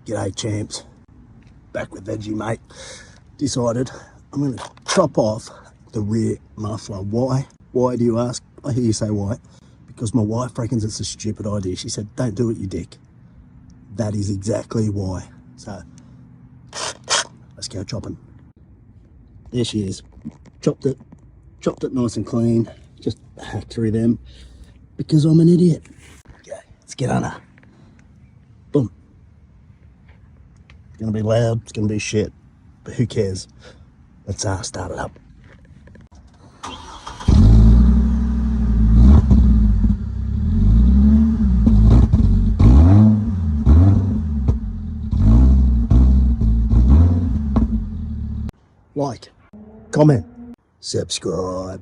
G'day champs, back with Veggie mate. Decided I'm going to chop off the rear muffler. Why? Why do you ask? I hear you say why. Because my wife reckons it's a stupid idea. She said, don't do it, you dick. That is exactly why. So, let's go chopping. There she is. Chopped it nice and clean. Just hacked through them because I'm an idiot. Okay, let's get on her. Boom. It's gonna be loud, it's gonna be shit, but who cares? Let's start it up. Like, comment, subscribe.